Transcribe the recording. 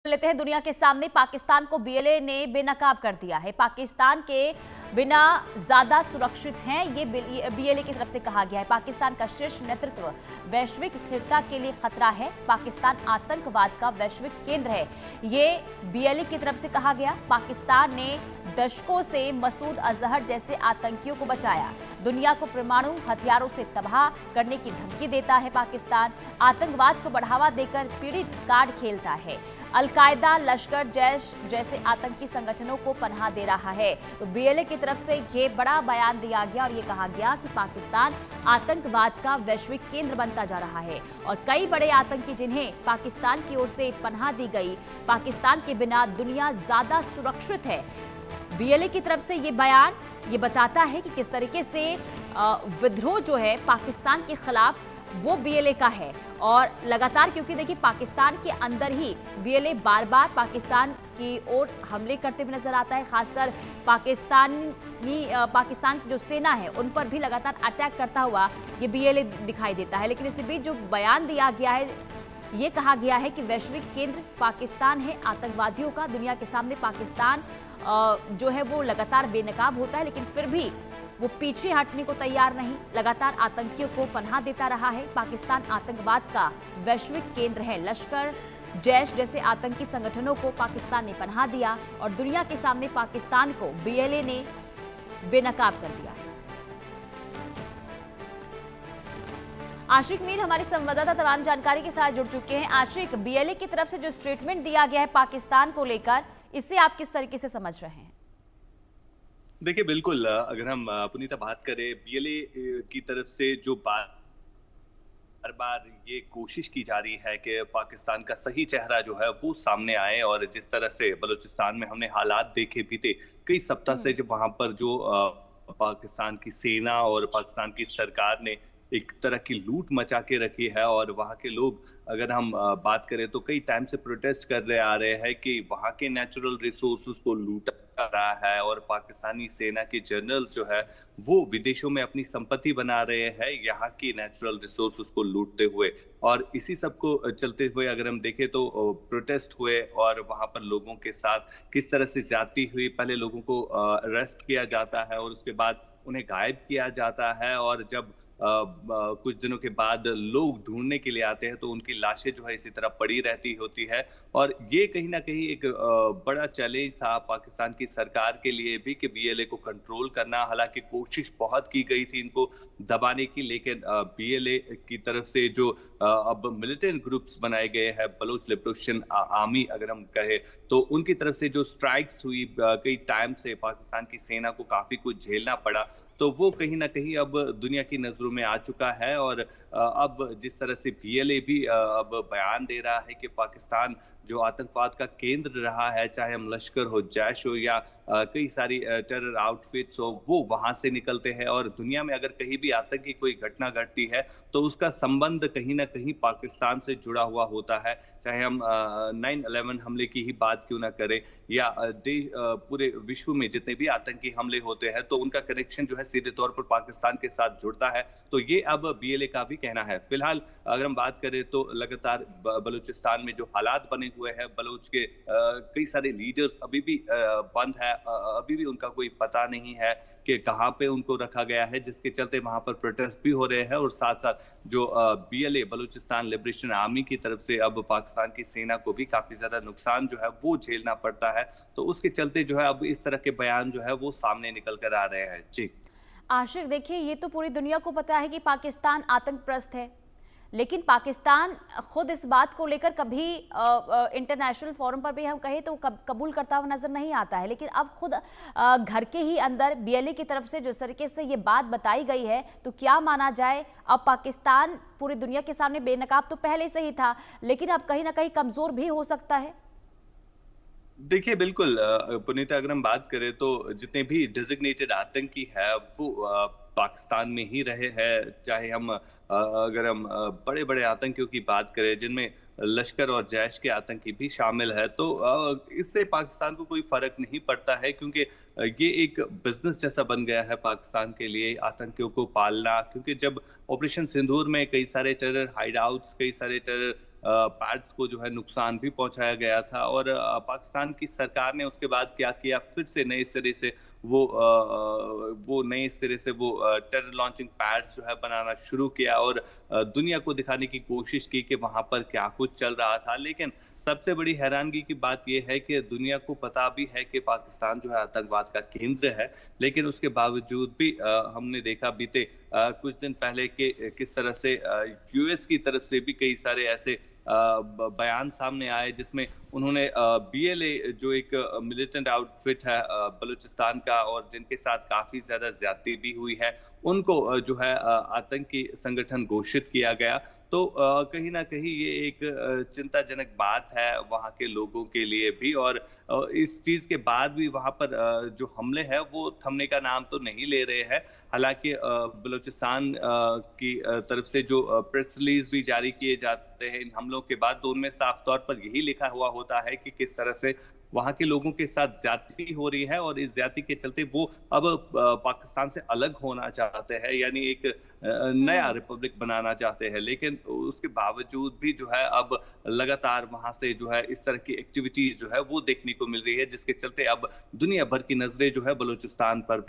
लेते हैं दुनिया के सामने। पाकिस्तान को बीएलए ने बेनकाब कर दिया है। पाकिस्तान के बिना ज्यादा सुरक्षित हैं, ये बीएलए की तरफ से कहा गया है। पाकिस्तान का शीर्ष नेतृत्व वैश्विक स्थिरता के लिए खतरा है। पाकिस्तान आतंकवाद का वैश्विक केंद्र है, ये बीएलए की तरफ से कहा गया। पाकिस्तान ने दशकों से मसूद अजहर जैसे आतंकियों को बचाया। दुनिया को परमाणु हथियारों से तबाह करने की धमकी देता है। पाकिस्तान आतंकवाद को बढ़ावा देकर पीड़ित कार्ड खेलता है। अल-कायदा, लश्कर, जैश जैसे आतंकी संगठनों को पनाह दे रहा है। तो बीएलए की तरफ से ये बड़ा बयान दिया गया और ये कहा गया कि पाकिस्तान आतंकवाद का वैश्विक केंद्र बनता जा रहा है और कई बड़े आतंकी जिन्हें पाकिस्तान की ओर से पनाह दी गई, पाकिस्तान के बिना दुनिया ज्यादा सुरक्षित है। बीएलए की तरफ से ये बयान ये बताता है कि किस तरीके से विद्रोह जो है पाकिस्तान के खिलाफ वो बीएलए का है। और लगातार, क्योंकि देखिए पाकिस्तान के अंदर ही बीएलए बार बार पाकिस्तान की ओर हमले करते हुए नजर आता है। खासकर पाकिस्तान की जो सेना है उन पर भी लगातार अटैक करता हुआ ये बीएलए दिखाई देता है। लेकिन इसी बीच जो बयान दिया गया है, ये कहा गया है कि वैश्विक केंद्र पाकिस्तान है आतंकवादियों का। दुनिया के सामने पाकिस्तान जो है वो लगातार बेनकाब होता है, लेकिन फिर भी वो पीछे हटने को तैयार नहीं, लगातार आतंकियों को पनाह देता रहा है। पाकिस्तान आतंकवाद का वैश्विक केंद्र है। लश्कर, जैश जैसे आतंकी संगठनों को पाकिस्तान ने पनाह दिया और दुनिया के सामने पाकिस्तान को बीएलए ने बेनकाब कर दिया है। आशिक मीर हमारे संवाददाता तमाम जानकारी के साथ जुड़ चुके हैं। आशिक, बीएलए की तरफ से जो स्टेटमेंट दिया गया है पाकिस्तान को लेकर, इसे आप किस तरीके से समझ रहे हैं? देखिए बिल्कुल, अगर हम पुनीता बात करें बीएलए की तरफ से जो बार बार ये कोशिश की जा रही है कि पाकिस्तान का सही चेहरा जो है वो सामने आए, और जिस तरह से बलूचिस्तान में हमने हालात देखे बीते कई सप्ताह से, जब वहां पर जो पाकिस्तान की सेना और पाकिस्तान की सरकार ने एक तरह की लूट मचा के रखी है, और वहाँ के लोग, अगर हम बात करें तो कई टाइम से प्रोटेस्ट कर रहे आ रहे हैं कि वहाँ के नेचुरल रिसोर्सेज को लूटा जा रहा है, और पाकिस्तानी सेना के जनरल जो है वो विदेशों में अपनी संपत्ति बना रहे हैं यहाँ की नेचुरल रिसोर्सेज को लूटते हुए। और इसी सब को चलते हुए अगर हम देखें तो प्रोटेस्ट हुए और वहाँ पर लोगों के साथ किस तरह से ज्यादती हुई। पहले लोगों को अरेस्ट किया जाता है और उसके बाद उन्हें गायब किया जाता है, और जब कुछ दिनों के बाद लोग ढूंढने के लिए आते हैं तो उनकी लाशें जो है इसी तरह पड़ी रहती होती है। और ये कहीं ना कहीं एक बड़ा चैलेंज था पाकिस्तान की सरकार के लिए भी कि बीएलए को कंट्रोल करना। हालांकि कोशिश बहुत की गई थी इनको दबाने की, लेकिन बीएलए की तरफ से जो अब मिलिटेंट ग्रुप्स बनाए गए हैं, बलोच लिबरेशन आर्मी अगर हम कहें, तो उनकी तरफ से जो स्ट्राइक्स हुई कई टाइम से पाकिस्तान की सेना को काफी कुछ झेलना पड़ा, तो वो कहीं ना कहीं अब दुनिया की नजरों में आ चुका है। और अब जिस तरह से बीएलए भी अब बयान दे रहा है कि पाकिस्तान जो आतंकवाद का केंद्र रहा है, चाहे हम लश्कर हो, जैश हो या कई सारी टेरर आउटफिट्स हो, वो वहां से निकलते हैं, और दुनिया में अगर कहीं भी आतंकी कोई घटना घटती है तो उसका संबंध कहीं ना कहीं पाकिस्तान से जुड़ा हुआ होता है। चाहे हम 9/11 हमले की ही बात क्यों ना करें, या पूरे विश्व में जितने भी आतंकी हमले होते हैं तो उनका कनेक्शन जो है सीधे तौर पर पाकिस्तान के साथ जुड़ता है। तो ये अब बीएलए का भी कहना है। फिलहाल अगर हम बात करें तो लगातार बलूचिस्तान में जो हालात बने हुए हैं, बलूच के कई सारे लीडर्स अभी भी बंद है, अभी भी उनका कोई पता नहीं है कि कहाँ पे उनको रखा गया है, जिसके चलते वहां पर प्रोटेस्ट भी हो रहे हैं। और साथ साथ जो बीएलए बलूचिस्तान लिबरेशन आर्मी की तरफ से अब पाकिस्तान की सेना को भी काफी ज्यादा नुकसान जो है वो झेलना पड़ता है। तो उसके चलते जो है अब इस तरह के बयान जो है वो सामने निकल कर आ रहे हैं। जी आशिक, देखिए ये तो पूरी दुनिया को पता है कि पाकिस्तान आतंकप्रस्त है, लेकिन पाकिस्तान खुद इस बात को लेकर कभी इंटरनेशनल फोरम पर भी हम कहें तो कबूल करता हुआ नजर नहीं आता है। लेकिन अब खुद घर के ही अंदर बीएलए की तरफ से जिस तरीके से ये बात बताई गई है, तो क्या माना जाए, अब पाकिस्तान पूरी दुनिया के सामने बेनकाब तो पहले से ही था, लेकिन अब कहीं ना कहीं कमजोर भी हो सकता है। देखिए बिल्कुल, पुनीता, अगर हम बात करें तो जितने भी डिजिग्नेटेड आतंकी है वो पाकिस्तान में ही रहे हैं। चाहे हम अगर हम बड़े बड़े आतंकियों की बात करें जिनमें लश्कर और जैश के आतंकी भी शामिल है, तो इससे पाकिस्तान को कोई फर्क नहीं पड़ता है, क्योंकि ये एक बिजनेस जैसा बन गया है पाकिस्तान के लिए आतंकियों को पालना। क्योंकि जब ऑपरेशन सिंदूर में कई सारे टेरर हाइडआउट्स, कई सारे टेरर पैड्स को जो है नुकसान भी पहुंचाया गया था। और पाकिस्तान की सरकार ने उसके बाद क्या किया, फिर से नए सिरे से वो टेरर लॉन्चिंग पैड्स जो है बनाना शुरू किया और दुनिया को दिखाने की कोशिश की कि वहां पर क्या कुछ चल रहा था। लेकिन सबसे बड़ी हैरानगी की बात यह है कि दुनिया को पता भी है कि पाकिस्तान जो है आतंकवाद का केंद्र है, लेकिन उसके बावजूद भी हमने देखा बीते कुछ दिन पहले कि किस तरह से यूएस की तरफ से भी कई सारे ऐसे बयान सामने आए जिसमें उन्होंने बीएलए जो एक मिलिटेंट आउटफिट है बलूचिस्तान का और जिनके साथ काफी ज्यादा ज्यादती भी हुई है, उनको जो है आतंकी संगठन घोषित किया गया। तो कहीं ना कहीं ये एक चिंताजनक बात है वहाँ के लोगों के लिए भी। और इस चीज के बाद भी वहाँ पर जो हमले हैं वो थमने का नाम तो नहीं ले रहे हैं। हालांकि बलूचिस्तान की तरफ से जो प्रेस रिलीज भी जारी किए जाते हैं इन हमलों के बाद, तो उनमें साफ तौर पर यही लिखा हुआ होता है कि किस तरह से वहां के लोगों के साथ ज्यादती हो रही है और इस ज्यादती के चलते वो अब पाकिस्तान से अलग होना चाहते हैं, यानी एक नया रिपब्लिक बनाना चाहते हैं। लेकिन उसके बावजूद भी जो है अब लगातार वहां से जो है इस तरह की एक्टिविटीज जो है वो देखने को मिल रही है, जिसके चलते अब दुनिया भर की नजरें जो है बलूचिस्तान पर भी